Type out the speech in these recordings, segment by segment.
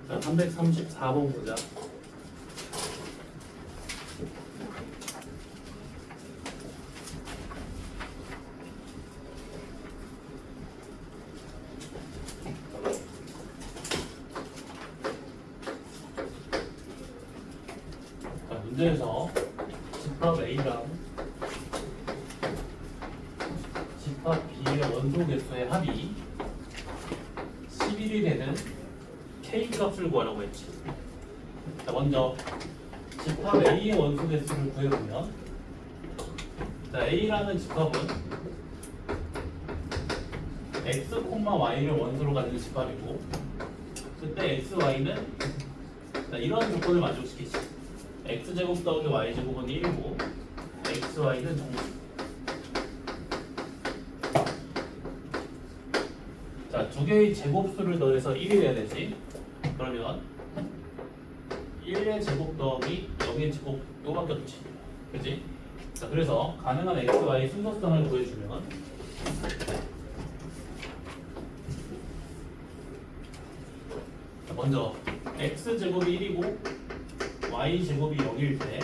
자, 334번 보자. 자, 문제에서 집합 A랑 집합 B의 원소 개수의 합이 11이 되는 K 값을 구하라고 했지. 자, 먼저 집합 A의 원소 개수를 구해보면, 자, A라는 집합은 X, Y를 원소로 가진 집합이고, 그때 X, Y는 이런 조건을 만족시키지. X제곱 더하기 Y제곱은 1이고 X, Y는 정수. 자, 두 개의 제곱수를 더해서 1이 돼야 되지. 그러면 1의 제곱 더하기 0의 제곱 요거밖에 없지. 그치? 자, 그래서 가능한 x, y 순서성을 구해주면, 자, 먼저 x제곱이 1이고 y제곱이 0일 때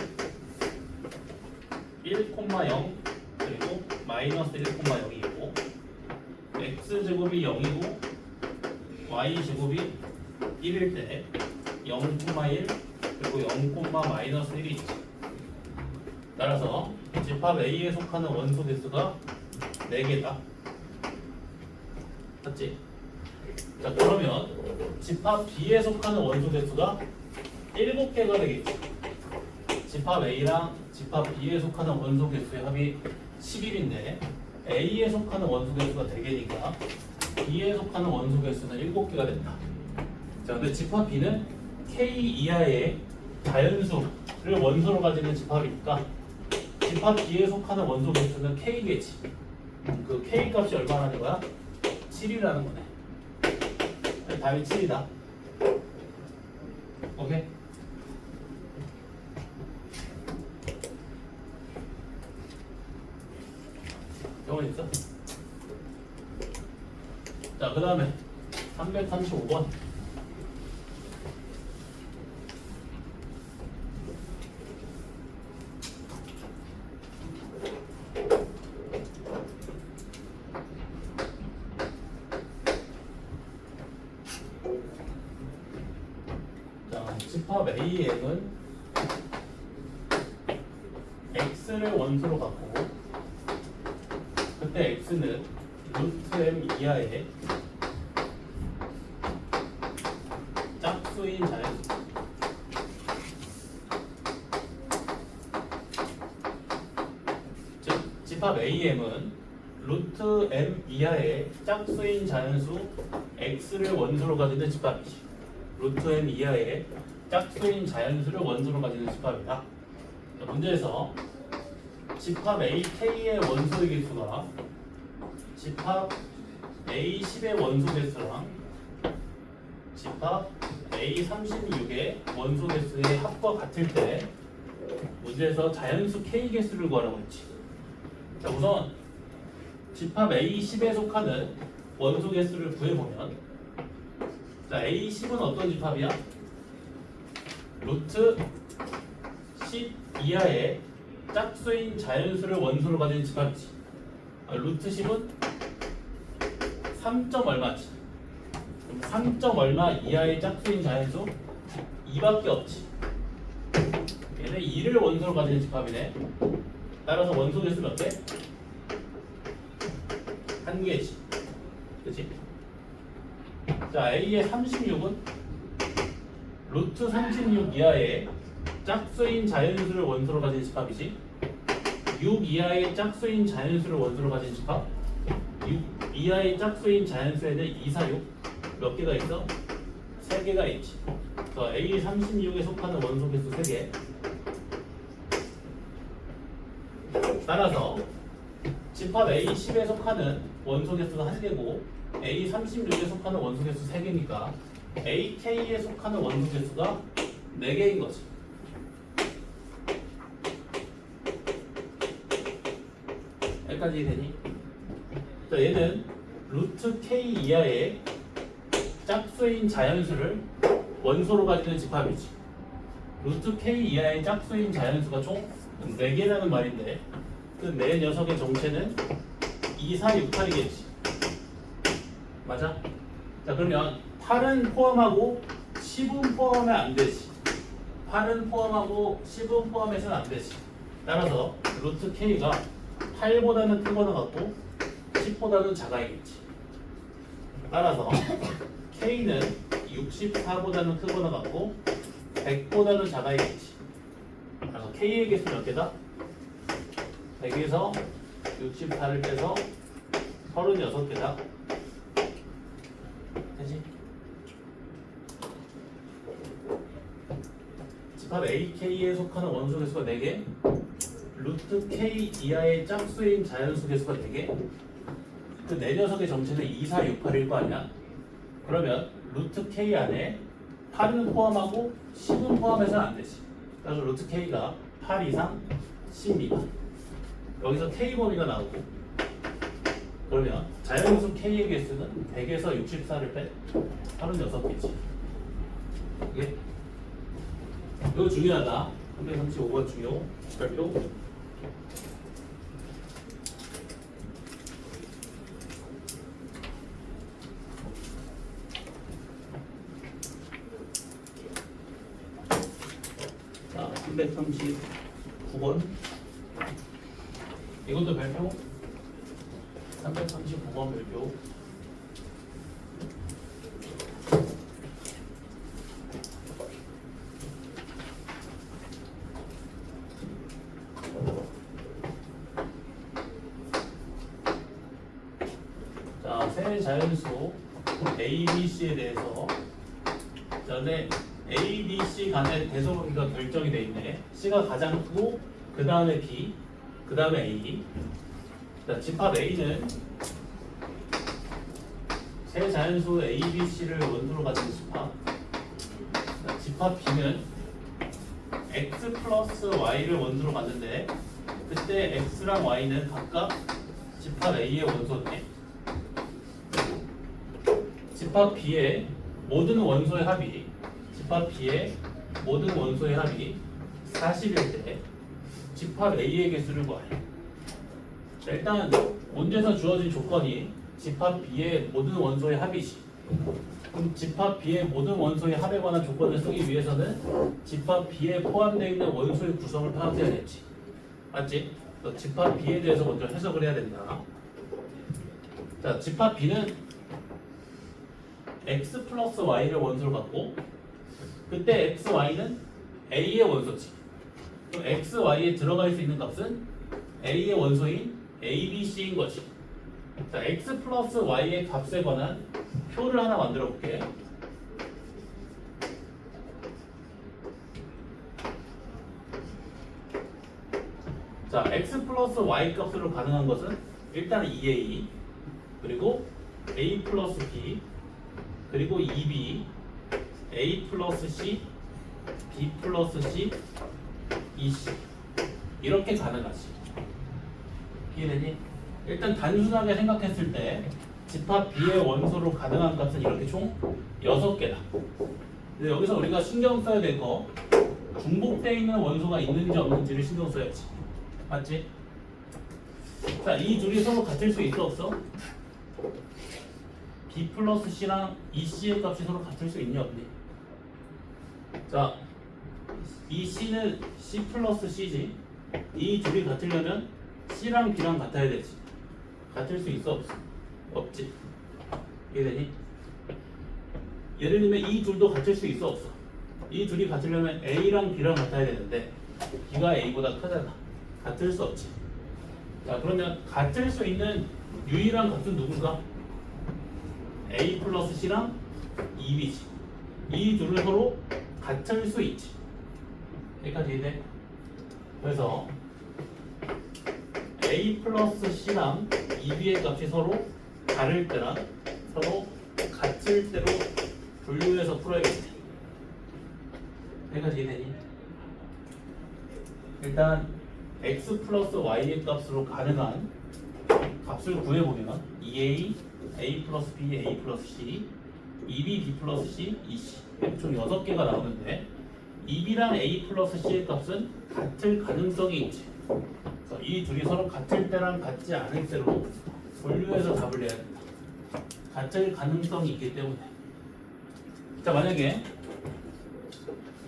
1, 0 그리고 마이너스 1, 0이고, x제곱이 0이고 y제곱이 1일 때 0, 1 그리고 0, 마이너스 1이 있지. 따라서 집합 A에 속하는 원소 개수가 4개다. 맞지? 자, 그러면 집합 B에 속하는 원소 개수가 7개가 되겠지. 집합 A랑 집합 B에 속하는 원소 개수의 합이 11인데 A에 속하는 원소 개수가 4개니까 B에 속하는 원소 개수는 7개가 된다. 자, 근데 집합 B는 K 이하의 자연수를 원소로 가지는 집합이니까 집합 B에 속하는 원소 개수는 K겠지. 그 K 값이 얼마라는 거야? 7이라는 거네. 답이 7이다. 오케이? 영어 있어? 자, 그 다음에 335번. 자, 집합 AM은 X를 원소로 갖고, 그때 X는 루트 M 이하의 짝수인 자연수. 즉, 집합 AM은 루트 M 이하의 짝수인 자연수 X를 원소로 가지는 집합이지. 루트 M 이하의 짝수인 자연수를 원소로 가지는 집합이다. 자, 문제에서 집합 AK의 원소 개수가 집합 A10의 원소 개수랑 집합 A36의 원소 개수의 합과 같을 때 문제에서 자연수 K 개수를 구하라고 했지. 자, 우선 집합 A10에 속하는 원소 개수를 구해보면, 자, A10은 어떤 집합이야? 루트 10 이하의 짝수인 자연수를 원소로 가진 집합이지. 루트 10은 3점 얼마지? 3점 얼마 이하의 짝수인 자연수 2밖에 없지. 얘는 2를 원소로 가지는 집합이네. 따라서 원소 개수는 어때? 1개지. 그치? 자, A의 36은 루트 36 이하의 짝수인 자연수를 원소로 가진 집합이지. 6 이하의 짝수인 자연수를 원소로 가진 집합. 6 이하의 짝수인 자연수에는 2, 4, 6 몇 개가 있어? 3개가 있지. 그래서 A36에 속하는 원소 개수 3개. 따라서 집합 A10에 속하는 원소 개수가 1개고 A36에 속하는 원소 개수 3개니까 AK에 속하는 원소 개수가 4개인 거지. 여기까지 되니? 자, 얘는 루트 K 이하의 짝수인 자연수를 원소로 가지는 집합이지. 루트 K 이하의 짝수인 자연수가 총 4개라는 말인데 그 4녀석의 정체는 2, 4, 6, 8이겠지. 맞아? 자, 그러면 8은 포함하고 10은 포함하면 안 되지. 8은 포함하고 10은 포함해서는 안 되지. 따라서 루트 K가 8보다는 크거나 같고 10보다는 작아야겠지. 따라서 K는 64보다는 크거나 같고 100보다는 작아야겠지. 그래서 K의 개수는 몇 개다? 100에서 64를 빼서 36개다. 되지? 집합 AK에 속하는 원소 개수가 4개, 루트 K 이하의 짝수인 자연수 개수가 4개, 그 4녀석의 정체는 2, 4, 6, 8일 거 아니야? 그러면 루트 K 안에 8은 포함하고 10은 포함해서는 안 되지. 그래서 루트 K가 8 이상 10 미만. 여기서 K 범위가 나오고, 그러면 자연수 K의 개수는 100에서 64를 빼 36개지. 이게 이거 중요하다. 335번 중요 발표. 자, 339번. 이것도 발표. 339번 발표. 자, 세 자연수 A, B, C에 대해서 전에 A, B, C 간의 대소관계가 결정이 돼 있네. C가 가장 크고 그 다음에 B, 그 다음에 A. 자, 집합 A는 세 자연수 A, B, C를 원소로 가진 집합. 자, 집합 B는 X 플러스 Y를 원소로 갖는데 그때 X랑 Y는 각각 집합 A의 원소네. 집합 B의 모든 원소의 합이 집합 B의 모든 원소의 합이 40일 때 집합 A의 개수를 구하래. 자, 일단 문제에서 주어진 조건이 집합 B의 모든 원소의 합이지. 그럼 집합 B의 모든 원소의 합에 관한 조건을 쓰기 위해서는 집합 B에 포함되어 있는 원소의 구성을 파악해야겠지. 맞지? 너 집합 B에 대해서 먼저 해석을 해야 된다. 자, 집합 B는 X 플러스 Y를 원소로 갖고 그때 X, Y는 A의 원소지. 그럼 X, Y에 들어갈 수 있는 값은 A의 원소인 A, B, C인 거지. 자, X 플러스 Y의 값에 관한 표를 하나 만들어 볼게. 자, X 플러스 Y 값으로 가능한 것은 일단 2A 그리고 A 플러스 B 그리고 2B A 플러스 C B 플러스 C 2C 이렇게 가능하지. 이해되니? 일단 단순하게 생각했을 때 집합 B의 원소로 가능한 값은 이렇게 총 6개다. 근데 여기서 우리가 신경 써야 될 거 중복되어 있는 원소가 있는지 없는지를 신경 써야지. 맞지? 자, 이 둘이 서로 같을 수 있어 없어? B 플러스 C랑 EC의 값이 서로 같을 수 있냐 없니? 자, 이 C는 C 플러스 C지. 이 둘이 같으려면 C랑 B랑 같아야 되지. 같을 수 있어 없어? 없지. 이해되니? 예를 들면 이 둘도 같을 수 있어 없어? 이 둘이 같으려면 A랑 B랑 같아야 되는데 B가 A보다 크잖아. 같을 수 없지. 자, 그러면 같을 수 있는 유일한 값은 누군가? A 플러스 C랑 2B지. 이 둘은 서로 같을 수 있지. 여기까지 이해돼? 그래서 A 플러스 C랑 2B의 값이 서로 다를 때랑 서로 같을 때로 분류해서 풀어야겠지. 여기까지 이해되니? 일단 X 플러스 Y의 값으로 가능한 값을 구해보면 2a, a 플러스 b, a 플러스 c, 2b, b 플러스 c, 2c 이렇게 총 6개가 나오는데 2b랑 a 플러스 c의 값은 같을 가능성이 있지. 그래서 이 둘이 서로 같을 때랑 같지 않을 때로 분류해서 답을 내야 된다. 같을 가능성이 있기 때문에. 자, 만약에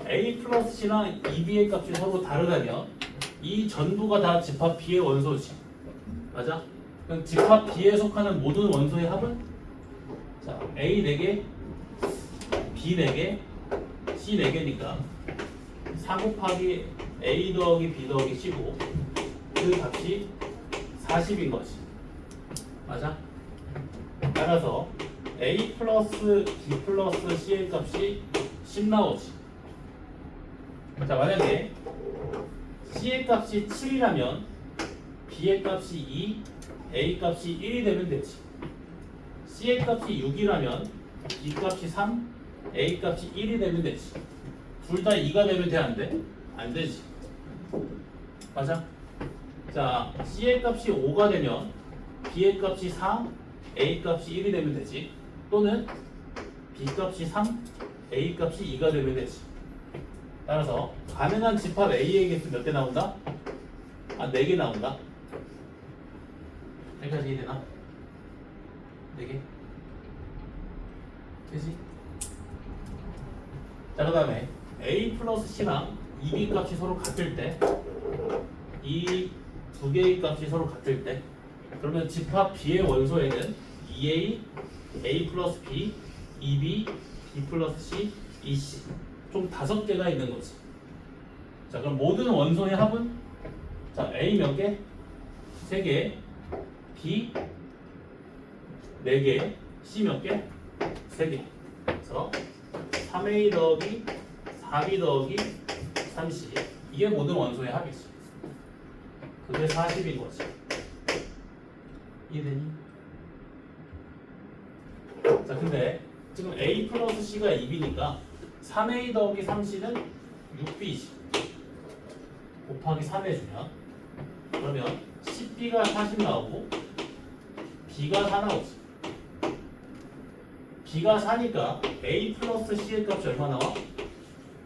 a 플러스 c랑 2b의 값이 서로 다르다면 이 전부가 다 집합 b의 원소지. 맞아? 그럼 집합 b에 속하는 모든 원소의 합은 자, a 4개, b 4개, c 4개니까 4 곱하기 a 더하기 b 더하기 c고 그 값이 40인 거지. 맞아? 따라서 a 플러스 b 플러스 c의 값이 10 나오지. 자, 만약에 c의 값이 7이라면 b의 값이 2, a 값이 1이 되면 되지. c의 값이 6이라면 b 값이 3, a 값이 1이 되면 되지. 둘 다 2가 되면 돼, 안 돼? 안 되지. 맞아? 자, c의 값이 5가 되면 b의 값이 4, a 값이 1이 되면 되지. 또는 b 값이 3, a 값이 2가 되면 되지. 따라서 가능한 집합 a의 개수 몇 개 나온다? 4개 나온다. 여기까지 되나? 4개? 되지? 자, 그 다음에 a 플러스 c랑 2b 값이 서로 같을 때 이 두 개의 값이 서로 같을 때 그러면 집합 b의 원소에는 2a, a 플러스 b, 2b, b 플러스 c, 2c 총 5개가 있는 거지. 자, 그럼 모든 원소의 합은 자, a 몇 개? 3개, b 4개, c 몇 개? 3개. 그래서 3a 더하기 4b 더하기 3c 이게 모든 원소의 합이지. 그게 40인 거지. 이해되니? 자, 근데 지금 a 플러스 c가 2b니까 3a 더하기 3c는 6b지. 곱하기 3 해주면 그러면 10b가 40 나오고 b가 4 나오지. b가 4니까 a 플러스 c의 값이 얼마 나와?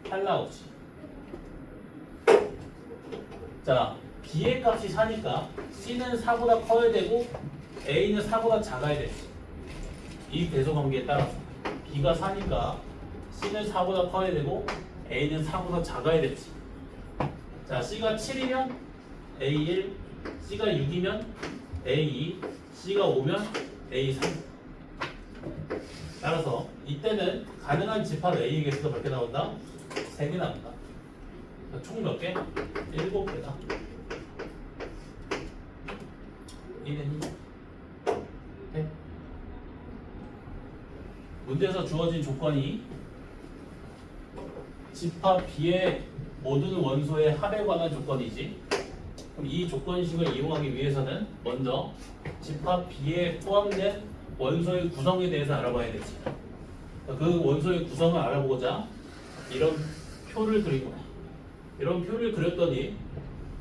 8 나오지. 자, b의 값이 4니까 c는 4보다 커야 되고 a는 4보다 작아야 되지. 이 배수 관계에 따라서 b가 4니까 c는 4보다 커야 되고 a는 4보다 작아야 되지. 자, c가 7이면 a1, c가 6이면 a2, c가 5면 a3. 따라서 이때는 가능한 집합 a의 개수가 몇 개 나온다? 3개 나온다. 총 몇 개? 7개다. 이해되니? 네? 문제에서 주어진 조건이 집합 B의 모든 원소의 합에 관한 조건이지. 그럼 이 조건식을 이용하기 위해서는 먼저 집합 B에 포함된 원소의 구성에 대해서 알아봐야 되지. 그 원소의 구성을 알아보고자 이런 표를 그린 거야. 이런 표를 그렸더니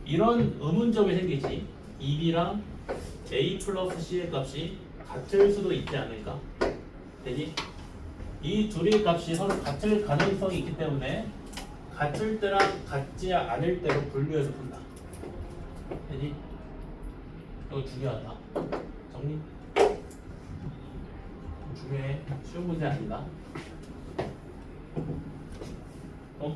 이런 의문점이 생기지. 2B랑 A 플러스 C의 값이 같을 수도 있지 않을까? 되니? 이 둘의 값이 서로 같을 가능성이 있기 때문에 같을 때랑 같지 않을 때로 분류해서 푼다. 되니? 이거 중요하다. 정리? 중요해. 쉬운 문제 아니다. 어?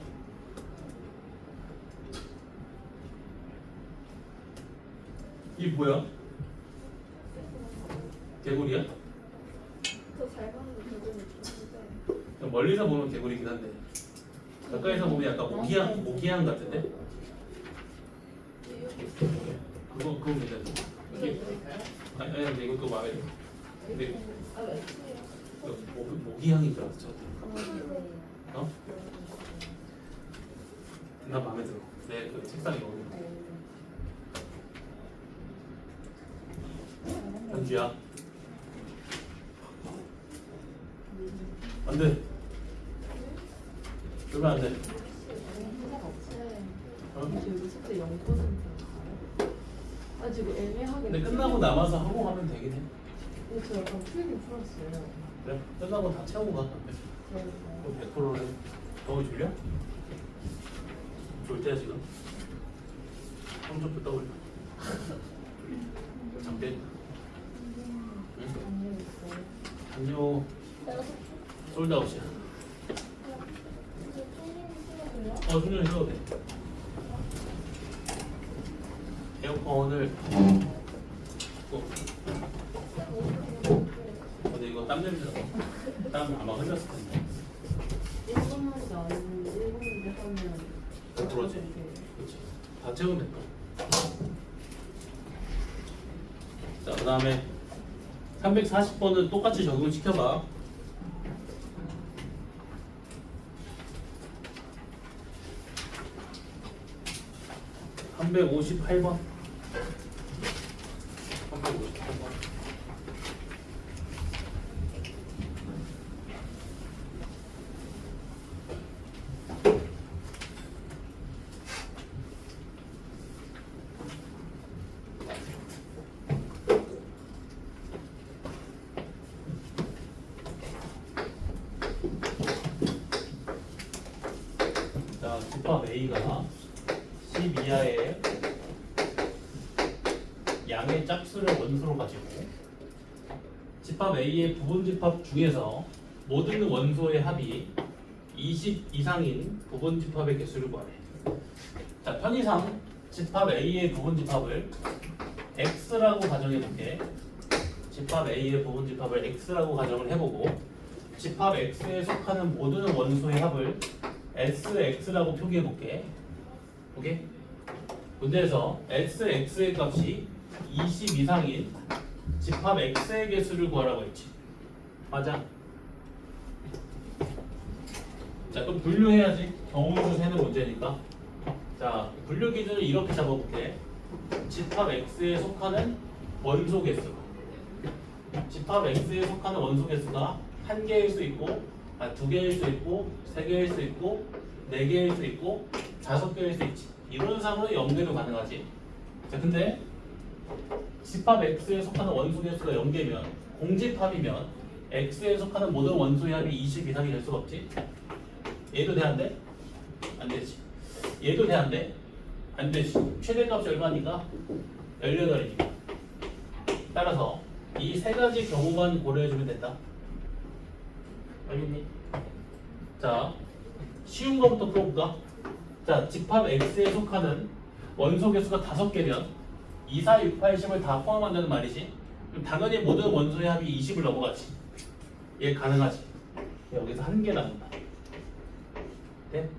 이게 뭐야? 개구리야? 더 잘 봤는데 개구리 있는데 멀리서 보면 개구리긴 한데 가까이서 보면 약간 모기향 같은데? 그거 괜찮아. 이게 아니 근데 이것도 마음에 들어. 근데 모기향인 줄 알았어. 어? 나 마음에 들어. 내 그 책상에 넣는 거. 현주야. 안 돼. 그러면 안 돼. 어? 여기 숙제 0% 아 지금 애매하게. 근데 끝나고 남아서 하고 가면 되긴 해. 근데 저 약간 풀긴 풀었어요. 그래? 끝나고 다 채우고 가. 네. 또 100%를 더 줄려? 좋을 때야 지금. 성적표 떠올려. 잠깐. 안녕 있어요. 담요 솔드아웃이야. 충전 해도 돼. 에어컨을 근데 이거 땀 냄새 나. 땀 아마 흘렸을 텐데. 1분 하지 않는데 1분인데 하면 100%지. 그렇지. 다 채우면 될까? 자, 그 다음에 340번은 똑같이 적용시켜봐. 한 358번. 358번. 자, 집합 A가 10 이하의 양의 짝수를 원소로 가지고 집합 A의 부분집합 중에서 모든 원소의 합이 20 이상인 부분집합의 개수를 구하래. 자, 편의상 집합 A의 부분집합을 X라고 가정해볼게. 집합 A의 부분집합을 X라고 가정을 해보고 집합 X에 속하는 모든 원소의 합을 SX라고 표기해볼게. 오케이? 문제에서 SX의 값이 20 이상인 집합 X의 개수를 구하라고 했지. 맞아? 자, 또 분류해야지. 경우수 세는 문제니까. 자, 분류 기준을 이렇게 잡아볼게. 집합 X에 속하는 원소 개수. 집합 X에 속하는 원소 개수가 1개일 수 있고, 2개일 수 있고, 3개일 수 있고, 4개일 수 있고, 5개일 수 있지. 이론상으로 0개도 가능하지. 자, 근데 집합 X에 속하는 원소 개수가 0개면 공집합이면 X에 속하는 모든 원소의 합이 20 이상이 될 수가 없지. 얘도 돼, 안 돼? 안 되지. 얘도 돼, 안 돼? 안 되지. 최대값이 얼마니까? 18이니까. 따라서 이 세 가지 경우만 고려해주면 된다. 알겠니? 자, 쉬운 거부터 풀어볼까? 자, 집합 X에 속하는 원소 개수가 5개면 2, 4, 6, 8, 10을 다 포함한다는 말이지. 그럼 당연히 모든 원소의 합이 20을 넘어가지. 얘 가능하지. 여기서 1개 남는다. 네?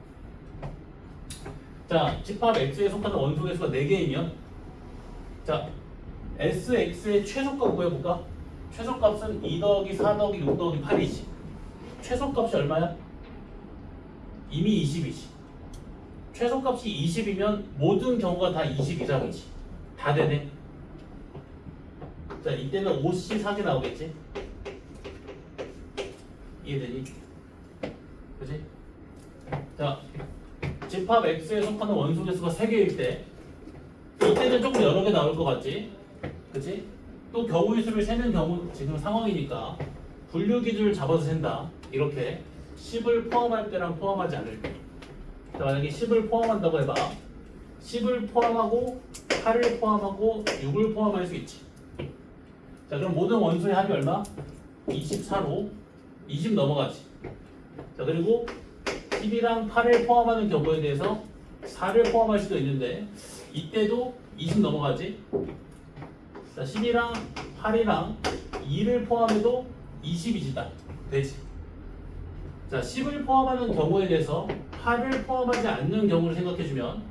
자, 집합 X에 속하는 원소 개수가 4개이면 자, SX의 최소값 구해볼까? 최소값은 2 더하기 4 더하기 6 더하기 8이지. 최소값이 얼마야? 이미 20이지. 최소값이 20이면 모든 경우가 다 20 이상이지. 다 되네. 자, 이때는 5C 4개 나오겠지? 이해되니? 그치? 자, 집합 X에 속하는 원소 개수가 3개일 때 이때는 조금 여러 개 나올 것 같지? 그치? 또 경우의 수를 세는 경우 지금 상황이니까 분류 기준을 잡아서 센다. 이렇게 10을 포함할 때랑 포함하지 않을 때. 자, 만약에 10을 포함한다고 해봐. 10을 포함하고 8을 포함하고 6을 포함할 수 있지. 자, 그럼 모든 원소의 합이 얼마? 24로 20 넘어가지. 자, 그리고 10이랑 8을 포함하는 경우에 대해서 4를 포함할 수도 있는데 이때도 20 넘어가지. 자, 10이랑 8이랑 2를 포함해도 20이지 딱 되지. 자, 10을 포함하는 경우에 대해서 8을 포함하지 않는 경우를 생각해주면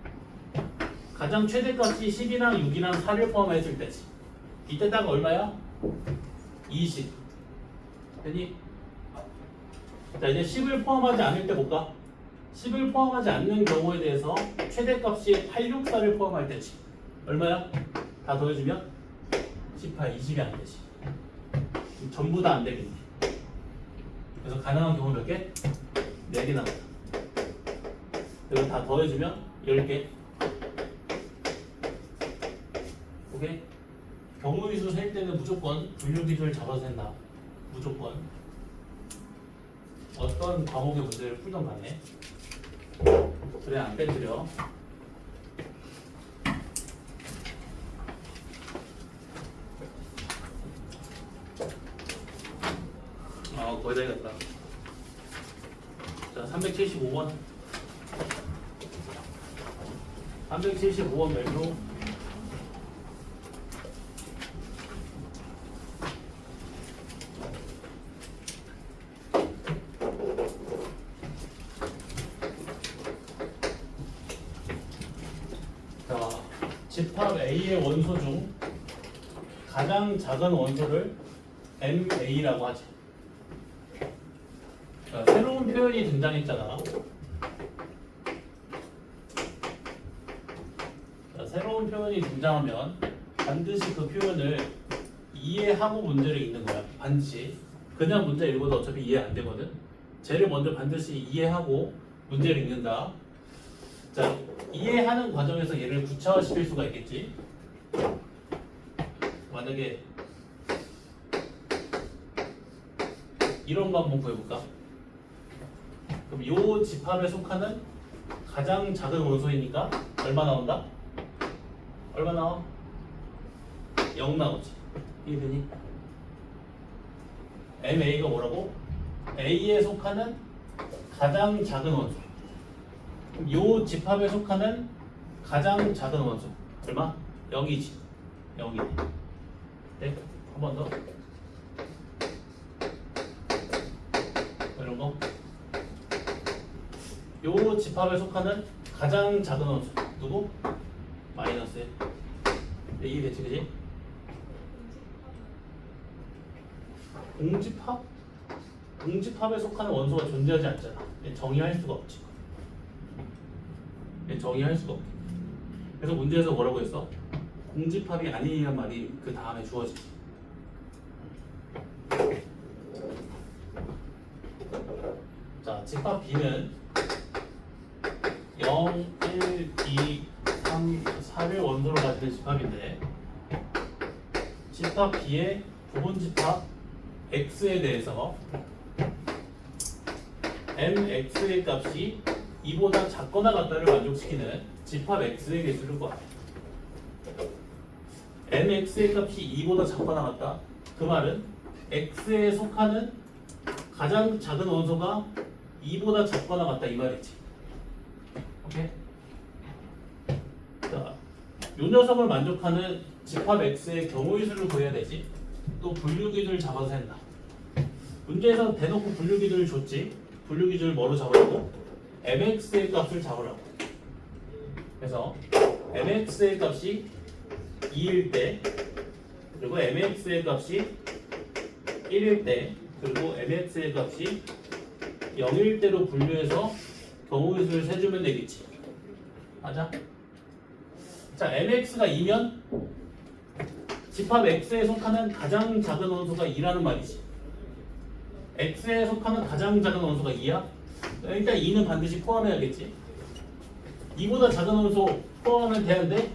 가장 최대값이 10이랑 6이랑 4를 포함했을 때지. 이때 딱 얼마야? 20. 되니? 자, 이제 10을 포함하지 않을 때 볼까? 10을 포함하지 않는 경우에 대해서 최대값이 8, 6, 4를 포함할 때지. 얼마야? 다 더해주면 18, 20이 안 되지. 전부 다 안 되겠네. 그래서 가능한 경우 몇 개? 4개 남았다. 그리고 다 더해주면 10개. 오케이? 경우의 수 셀 때는 무조건 분류기준을 잡아서 센다. 무조건. 어떤 과목의 문제를 풀던 간에. 그래 안 빼뜨려. 거의 다 해갔다. 자, 375번. 375번 멜로. 자, 집합 A의 원소 중 가장 작은 원소를 MA라고 하지. 자, 새로운 표현이 등장했잖아. 자, 새로운 표현이 등장하면 반드시 그 표현을 이해하고 문제를 읽는 거야. 반드시. 그냥 문제 읽어도 어차피 이해 안 되거든. 쟤를 먼저 반드시 이해하고 문제를 읽는다. 자, 이해하는 과정에서 얘를 구체화시킬 수가 있겠지. 만약에 이런 거 한번 구해볼까? 그럼 이 집합에 속하는 가장 작은 원소이니까 얼마 나온다? 얼마 나와? 0 나오지. 이해되니? MA가 뭐라고? A에 속하는 가장 작은 원소. 그럼 이 집합에 속하는 가장 작은 원소 얼마? 0이지. 0이네. 네? 한 번 더. 이런 거. 요 집합에 속하는 가장 작은 원소 누구? 마이너스 1. 네, 이해됐지 그지? 공집합? 공집합에 속하는 원소가 존재하지 않잖아. 정의할 수가 없지. 정의할 수가 없게. 그래서 문제에서 뭐라고 했어? 공집합이 아니란 말이 그 다음에 주어지지. 자, 집합 B는 0, 1, 2, 3, 4를 원소로 가지는 집합인데 집합 B의 부분 집합 X에 대해서 MX의 값이 2보다 작거나 같다를 만족시키는 집합 X의 개수를 구하라. MX의 값이 2보다 작거나 같다. 그 말은 X에 속하는 가장 작은 원소가 2보다 작거나 같다 이 말이지. 오케이? 자, 요 녀석을 만족하는 집합 X의 경우의 수를 구해야 되지. 또 분류기준을 잡아서 센다. 문제에서 대놓고 분류기준을 줬지. 분류기준을 뭐로 잡으라고? MX의 값을 잡으라고. 그래서 MX의 값이 2일 때, 그리고 MX의 값이 1일 때, 그리고 MX의 값이 0일 때로 분류해서 경우의 수를 세주면 되겠지. 맞아? 자, MX가 2면 집합 X에 속하는 가장 작은 원소가 2라는 말이지. X에 속하는 가장 작은 원소가 2야? 일단 2는 반드시 포함해야겠지. 2보다 작은 원소 포함하면 되는데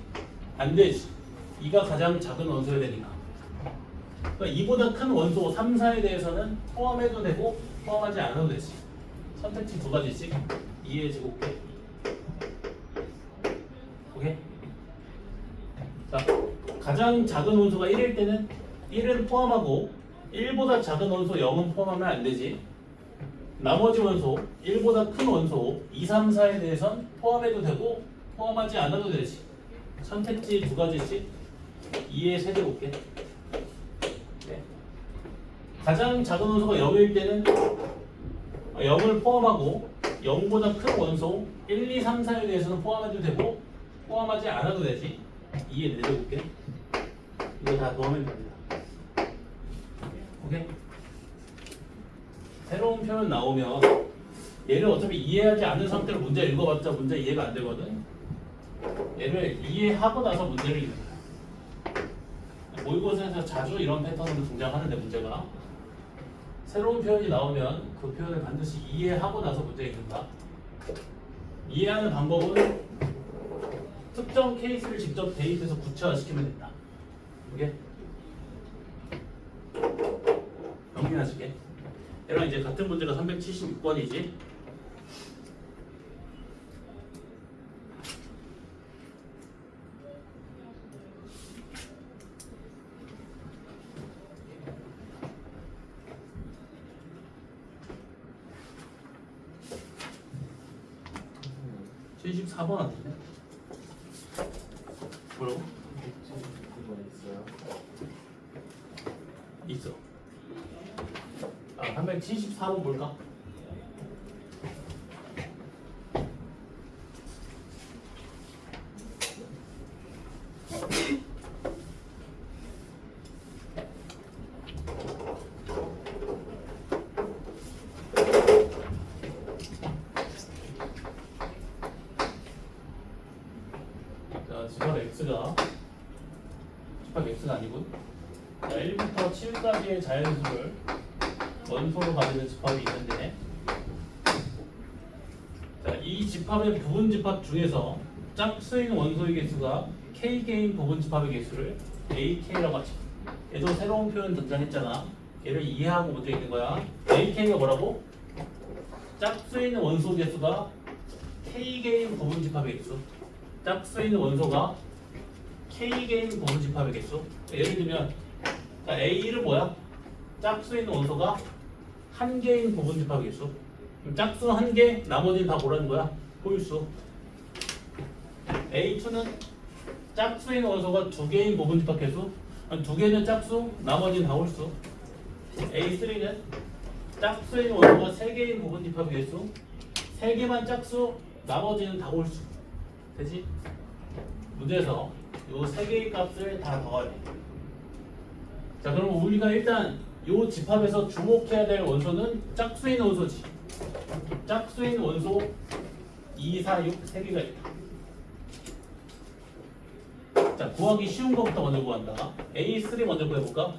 안 되지. 2가 가장 작은 원소여야 되니까. 그러니까 2보다 큰 원소 3, 4에 대해서는 포함해도 되고 포함하지 않아도 되지. 선택지 두 가지씩. 2의 제곱계. 오케이? 자, 가장 작은 원소가 1일 때는 1은 포함하고 1보다 작은 원소 0은 포함하면 안 되지. 나머지 원소, 1보다 큰 원소 2, 3, 4에 대해선 포함해도 되고 포함하지 않아도 되지. 선택지 두 가지씩 2의 세제곱계. 네. 가장 작은 원소가 0일 때는 0을 포함하고 0보다 큰 원소 1, 2, 3, 4에 대해서는 포함해도 되고 포함하지 않아도 되지. 2의 4제곱계. 이거 다 더하면 됩니다. 오케이? 새로운 표현 나오면 얘를 어차피 이해하지 않은 상태로 문제 읽어봤자 문제 이해가 안 되거든. 얘를 이해하고 나서 문제를 읽는 거야. 모의고사에서 자주 이런 패턴으로 등장하는데 문제가 새로운 표현이 나오면 그 표현을 반드시 이해하고 나서 문제 읽는다. 이해하는 방법은 특정 케이스를 직접 대입해서 구체화시키면 된다. 이게 정리하시게. 얘랑 이제 같은 문제가 376번이지. 선생님, 74번 아닌데? 뭐라고? 그거 있어요? 있어. 아, 374번 뭘까? 자, 집합 X가 아니고, 자, 1부터 7까지의 자연수를 원소로 가지는 집합이 있는데, 자, 이 집합의 부분 집합 중에서 짝수인 원소의 개수가 K개인 부분 집합의 개수를 AK라고 하죠. 얘도 새로운 표현 등장했잖아. 얘를 이해하고 문제 있는 거야. AK가 뭐라고? 짝수인 원소 개수가 K개인 부분 집합의 개수. 짝수인 원소가 K개인 부분 집합의 개수. 예를 들면 자, A를 뭐야? 짝수인 원소가 한 개인 부분 집합의 개수. 그럼 짝수 한 개, 나머지는 다 뭐라는 거야? 홀수. A2는 짝수인 원소가 두 개인 부분 집합 개수. 두 개는 짝수, 나머지는 다 홀수. A3는 짝수인 원소가 세 개인 부분 집합 개수. 세 개만 짝수, 나머지는 다 홀수. 되지? 문제에서 요 세 개의 값을 다 더하래. 자, 그럼 우리가 일단 요 집합에서 주목해야 될 원소는 짝수인 원소지. 짝수인 원소 2, 4, 6 세 개가 있다. 자, 구하기 쉬운 것부터 먼저 구한다. A3 먼저 구해볼까?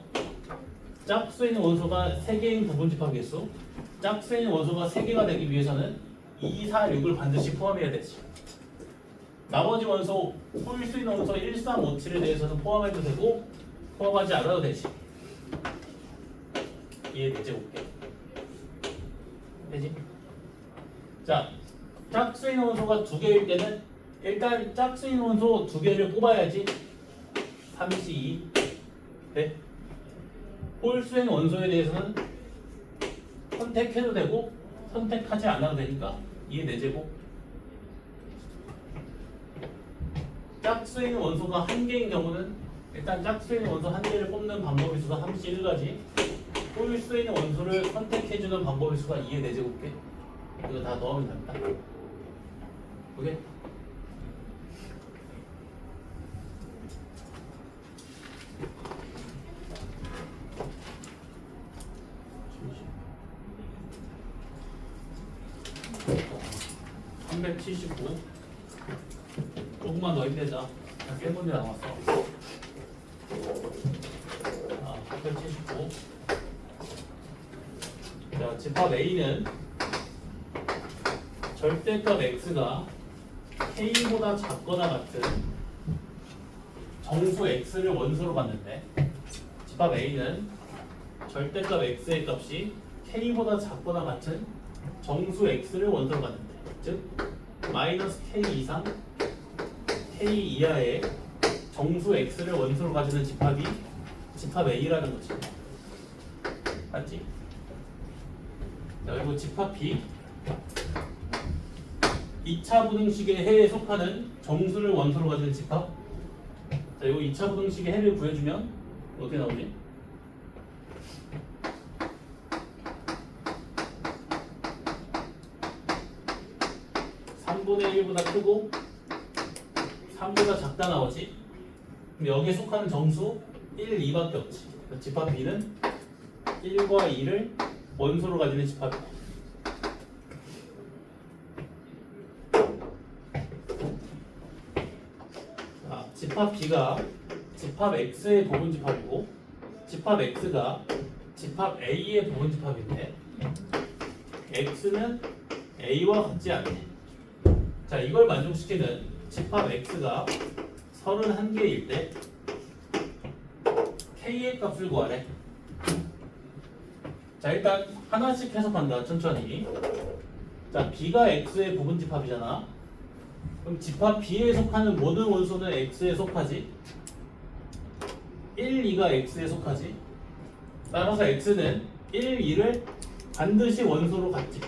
짝수인 원소가 3개인 부분 집합 개수. 짝수인 원소가 3개가 되기 위해서는 2, 4, 6을 반드시 포함해야 되지. 나머지 원소, 홀수인 원소 1, 3, 5, 7에 대해서는 포함해도 되고 포함하지 않아도 되지. 이해되지? 볼게. 되지? 자, 짝수인 원소가 2개일 때는 일단 짝수인 원소 2개를 뽑아야지. 32. 네? 홀수인 원소에 대해서는 선택해도 되고 선택하지 않아도 되니까 이해되제곱. 짝수인 원소가 한 개인 경우는 일단 짝수인 원소 한 개를 뽑는 방법의 수가 31가지. 홀수인 원소를 선택해주는 방법의 수가 2의 4제곱개. 이거 다 더하면 됩니다. 오케이? (379) 조금만 더 힘내자. 세 문제 남았어. 아, 379. 자, 집합 A는 절대값 X가 K보다 작거나 같은 정수 X를 원소로 봤는데, 집합 A는 절대값 X의 값이 K보다 작거나 같은 정수 X를 원소로 봤는데, 즉 마이너스 K 이상 K 이하의 정수 X를 원소로 가지는 집합이 집합 A라는 거지. 맞지? 자, 그리고 집합 B, 2차 부등식의 해에 속하는 정수를 원소로 가지는 집합. 자, 이거 2차 부등식의 해를 구해주면 어떻게 나오지? (3분의 1보다) 크고 3보다 작다 나오지? 그럼 여기에 속하는 정수 1, 2밖에 없지. 집합 B는 1과 2를 원소로 가지는 집합이다. 자, 집합 B가 집합 X의 부분 집합이고 집합 X가 집합 A의 부분 집합인데 X는 A와 같지 않네. 자, 이걸 만족시키는 집합 X가 31개일 때 k의 값을 구하래. 자, 일단 하나씩 해석한다. 천천히. 자, b가 x의 부분 집합이잖아. 그럼 집합 b에 속하는 모든 원소는 x에 속하지. 1, 2가 x에 속하지. 따라서 x는 1, 2를 반드시 원소로 갖지.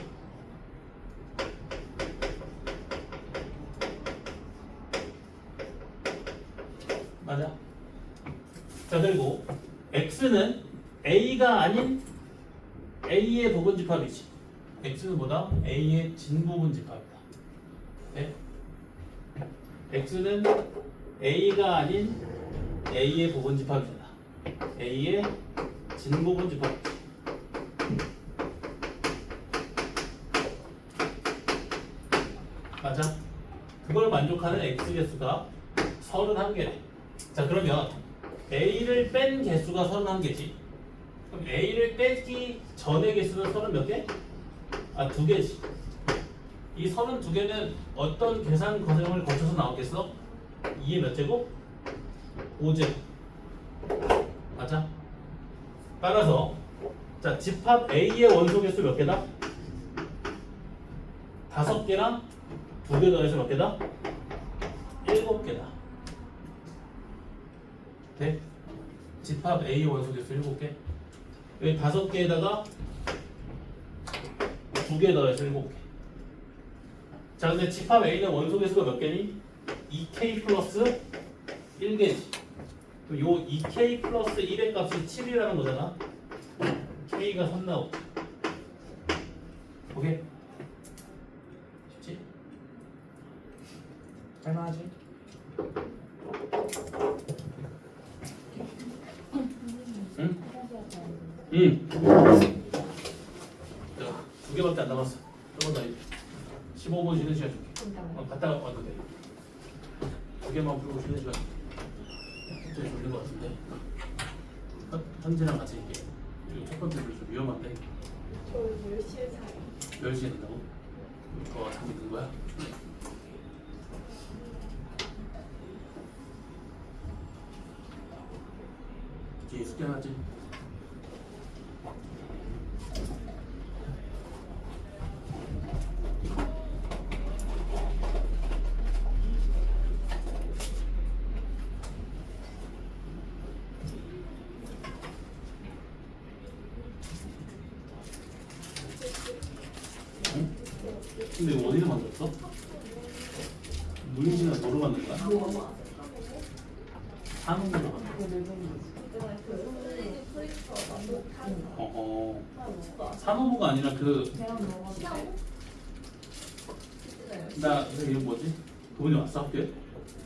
맞아. 자, 그리고 x는 a가 아닌 a의 부분 집합이지. x는 뭐다? a의 진부분 집합이다. 네? x는 a가 아닌 a의 부분 집합이잖아. a의 진부분 집합. 맞아. 그걸 만족하는 x 개수가 31개네. 자, 그러면 a를 뺀 개수가 31개지. 그럼 a를 빼기 전의 개수는 30몇 개? 아, 2개지. 이 32개는 어떤 계산 과정을 거쳐서 나오겠어? 2의 몇 제곱? 5제곱. 맞아? 따라서 자, 집합 A의 원소 개수 몇 개다? 5개랑 2개 더해서 몇 개다? 7개다. 네? 집합 A의 원소 개수 7개. 여기 5개에다가 2개 더해서 7개. 자, 근데 집합 A는 원소 개수가 몇 개니? 2K 플러스 1개지. 그럼 요 2K 플러스 1의 값이 7이라는 거잖아. K가 3 나오고. 오케이? 쉽지? 할만하지? 응? 음. 응. 자, 2개밖에 안 남았어. 조금 더 15분 쉬는 시간 줄게. 갔다 와도 돼. 2개만 풀고 쉬는 시간. 갑자기 졸린 것 같은데. 현재랑 같이 이게 첫 번째 좀 위험한데. 저 10시에 자요. 10시에 된다고? 그거 잠이 든 거야? 뒤에 숙제하지? 응? 근데 이거 어디서 만들었어? 무인지는 뭐로 만든 거야? 한국으로 만든 거야? 있잖아요. 그 소리지 프린터 만족하는 거. 어허. 산호부가 아니라 그, 계란 먹어도 돼? 있잖아요. 나, 그 이름 뭐지? 그분이 왔어 학교에?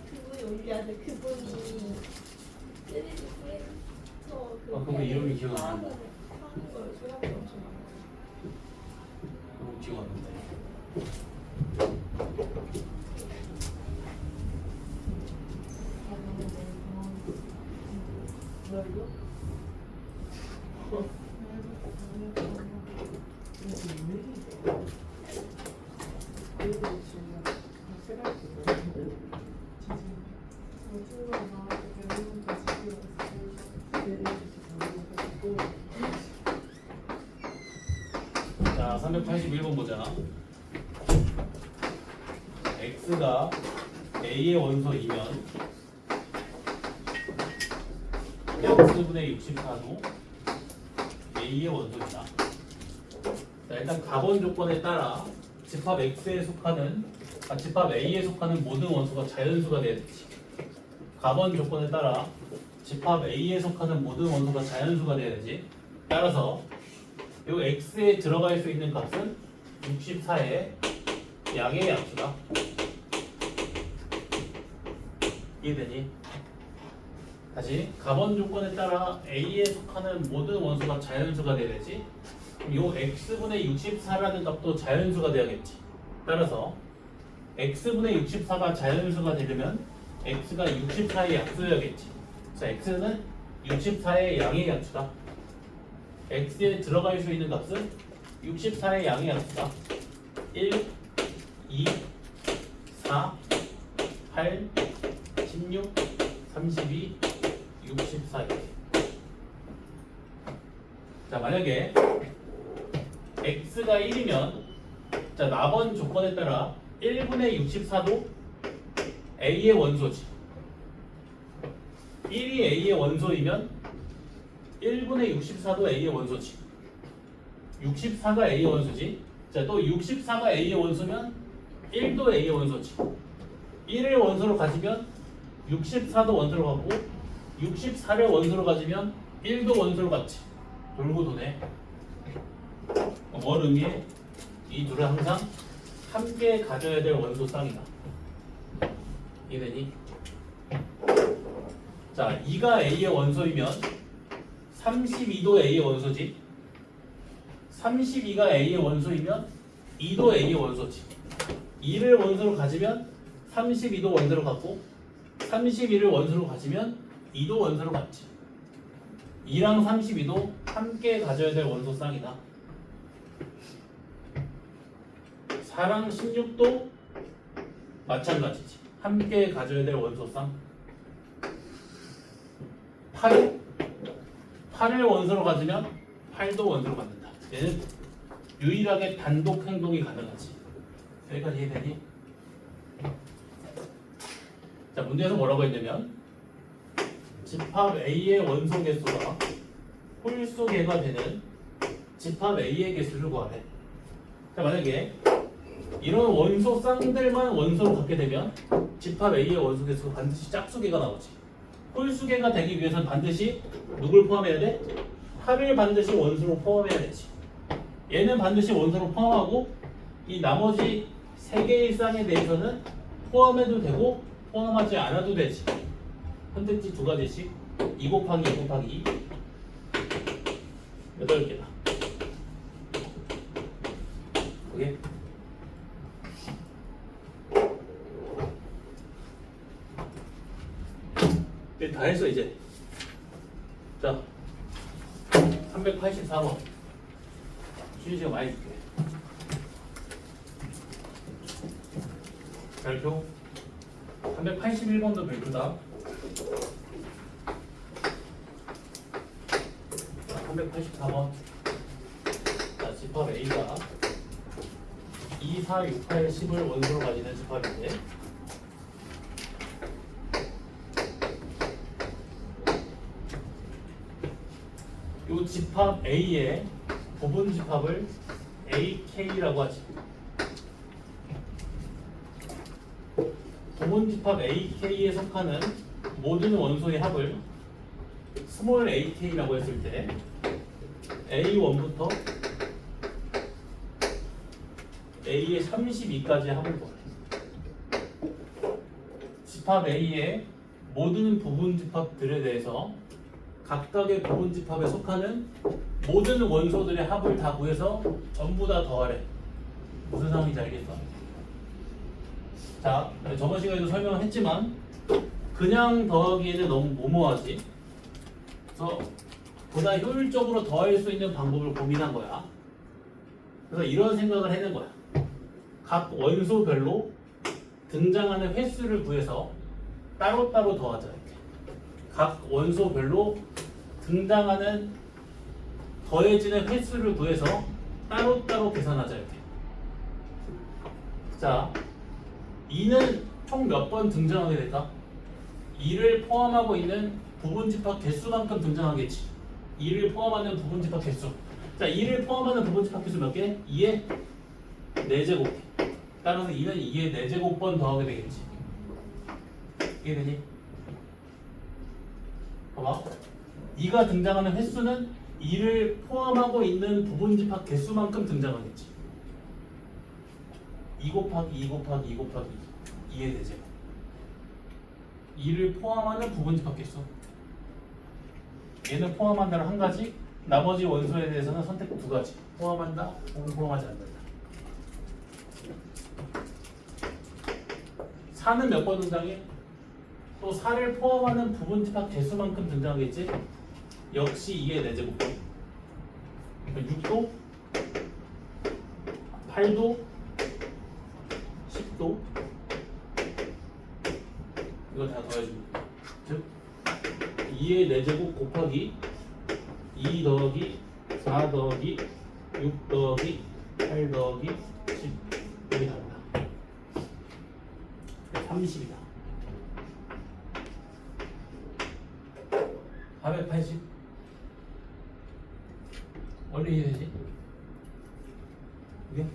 그분이 올리는데 그분이 쓰리지 프린터 그. 아, 그분 이름이 기억이 안 난다. 하는 걸 소양이 엄청 많아요. 그분 기억 안 난다. 뭘로? 자, 381번 보자. x가 a의 원소이면 x분의 64도 a의 원소이다. 자, 일단 가번 조건에 따라 집합 x에 속하는 집합 a에 속하는 모든 원소가 자연수가 돼야 되지. 가번 조건에 따라 집합 a에 속하는 모든 원소가 자연수가 돼야 되지. 따라서 요 x에 들어갈 수 있는 값은 64의 양의 양수다. 이해되니? 다시 가번 조건에 따라 a에 속하는 모든 원소가 자연수가 돼야 되지. 그럼 요 x분의 64라는 값도 자연수가 돼야겠지. 따라서 x분의 64가 자연수가 되려면 x가 64의 약수여야겠지. 자, x는 64의 양의 양수다. x에 들어갈 수 있는 값은 64의 양의 양수다. 1, 2, 4, 8, 16, 32, 64. 자, 만약에 x가 1이면 자, 나번 조건에 따라 1분의 64도 a의 원소지. 1이 a의 원소이면 1분의 64도 a의 원소지. 64가 a의 원소지. 자, 또 64가 a의 원소면 1도 a의 원소지. 1을 원소로 가지면 64도 원소로 갖고 64를 원소로 가지면 1도 원소로 갖지. 돌고 도네. 뭘 의미해? 이 둘은 항상 함께 가져야 될 원소 쌍이다. 이해되니? 자, 2가 a의 원소이면 32도 a의 원소지. 32가 a의 원소이면 2도 a의 원소지. 2를 원소로 가지면 32도 원소로 갖고 31을 원소로 가지면 2도 원소로 갖지. 2랑 32도 함께 가져야 될 원소 쌍이다. 4랑 16도 마찬가지지. 함께 가져야 될 원소 쌍. 8을 원소로 가지면 8도 원소로 갖는다. 얘는 유일하게 단독 행동이 가능하지. 여기까지 이해되니? 자, 문제에서 뭐라고 했냐면 집합 A의 원소 개수가 홀수 개가 되는 집합 A의 개수를 구하래. 자, 만약에 이런 원소 쌍들만 원소로 갖게 되면 집합 A의 원소 개수가 반드시 짝수 개가 나오지. 홀수 개가 되기 위해서는 반드시 누굴 포함해야 돼? 8을 반드시 원소로 포함해야 되지. 얘는 반드시 원소로 포함하고 이 나머지 3개의 쌍에 대해서는 포함해도 되고 포함하지 않아도 되지. 선택지 2가지씩 2 곱하기 2 곱하기 2 8개다. 오케이? 네, 다 했어 이제. 자, 384번 쉬는 시간 많이 줄게. 별표 381번도 별표다. 384번. 자, 집합 A가 2, 4, 6, 8, 10을 원소로 가지는 집합인데 이 집합 A의 부분 집합을 AK라고 하지. 부분 집합 AK에 속하는 모든 원소의 합을 스몰 ak라고 했을 때 A1부터 A의 32까지 합을 구하래. 집합 A의 모든 부분 집합들에 대해서 각각의 부분 집합에 속하는 모든 원소들의 합을 다 구해서 전부 다 더하래. 무슨 상황인지 알겠어? 자, 저번 시간에도 설명을 했지만 그냥 더하기에는 너무 모호하지. 그래서 보다 효율적으로 더할 수 있는 방법을 고민한 거야. 그래서 이런 생각을 해낸 거야. 각 원소별로 등장하는 횟수를 구해서 따로따로 더하자. 이렇게. 각 원소별로 등장하는 더해지는 횟수를 구해서 따로따로 계산하자. 이렇게. 자, 2는 총 몇 번 등장하게 될까? 2를 포함하고 있는 부분 집합 개수만큼 등장하겠지. 2를 포함하는 부분 집합 개수. 자, 2를 포함하는 부분 집합 개수 몇 개? 2의 4제곱. 따라서 2는 2의 4제곱번 더하게 되겠지. 이해되니? 봐봐. 2가 등장하는 횟수는 2를 포함하고 있는 부분 집합 개수만큼 등장하겠지. 2 곱하기 2 곱하기 2 곱하기 2의 4제곱. 2를 포함하는 부분 집합 개수. 얘는 포함한다는 한 가지, 나머지 원소에 대해서는 선택 2가지. 포함한다, 혹은 포함하지 않는다. 4는 몇 번 등장해? 또 4를 포함하는 부분 집합 개수만큼 등장하겠지? 역시 2의 4제곱. 6도, 8도, 10도. 이거 다 더해주면 즉 2의 4제곱 곱하기 2 더하기 4 더하기 6 더하기 8 더하기 10 여기 나온다. 30이다. 480 원래 이해되지? 이게?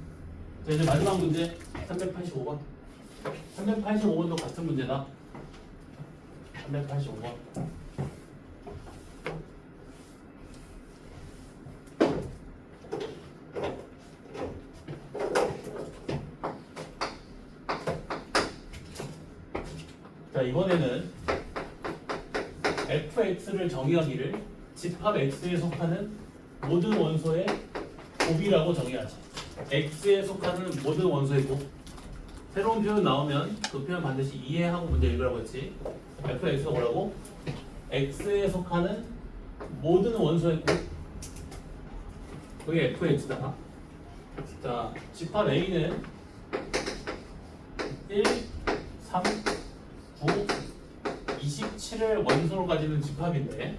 자 이제 마지막 문제 385번 385번도 같은 문제다. 385번 자 이번에는 fx를 정의하기를 집합 x에 속하는 모든 원소의 곱이라고 정의하지. x에 속하는 모든 원소의 곱. 새로운 표현 나오면 그 표현 반드시 이해하고 문제 읽으라고 했지. fx가 뭐라고? x에 속하는 모든 원소의 곱. 그게 fx다. 자, 집합 a는 1, 3, 9, 27을 원소로 가지는 집합인데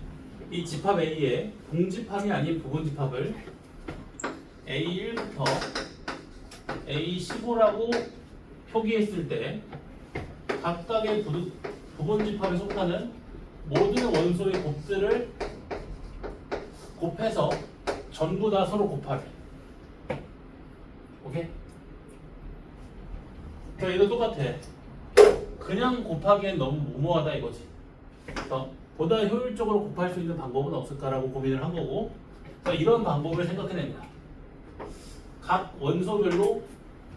이 집합 A의 동집합이 아닌 부분집합을 A1부터 A15라고 표기했을 때 각각의 부분집합에 속하는 모든 원소의 곱들을 곱해서 전부 다 서로 곱하래. 오케이? 자, 얘도 똑같아. 그냥 곱하기엔 너무 무모하다 이거지. 그래서 보다 효율적으로 곱할 수 있는 방법은 없을까라고 고민을 한 거고, 그래서 이런 방법을 생각해냅니다. 각 원소별로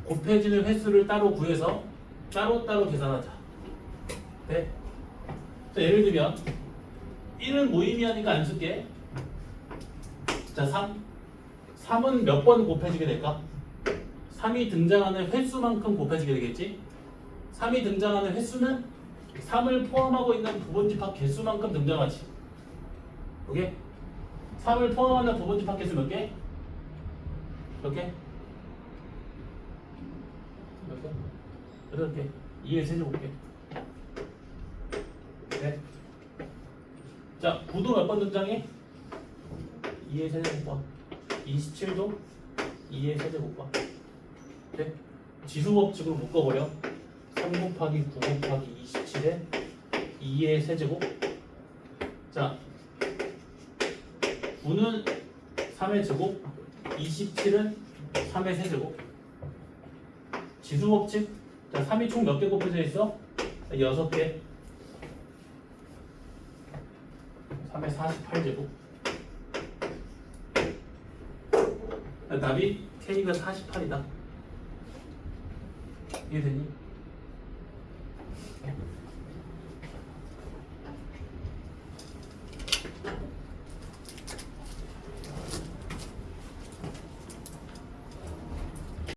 곱해지는 횟수를 따로 구해서 따로따로 계산하자. 네? 자, 예를 들면 1은 무의미하니까 안 쓸게. 자, 3은 몇 번 곱해지게 될까? 3이 등장하는 횟수만큼 곱해지게 되겠지? 3이 등장하는 횟수는 3을 포함하고 있는 부분집합 개수만큼 등장하지. 오케이? 3을 포함하는 부분집합 개수 몇 개? 몇 개? 몇 개? 8개. 2의 세제곱개. 네. 자, 9도 몇 번 등장해? 2의 세제곱과 27도 2의 세제곱과. 네. 지수법칙으로 묶어버려. 3 곱하기 9 곱하기 27에 2의 세제곱. 자, 9는 3의 제곱, 27은 3의 세제곱. 지수법칙. 자, 3이 총 몇 개 곱해져 있어? 6개. 3의 48제곱. 답이 K가 48이다. 이해되니?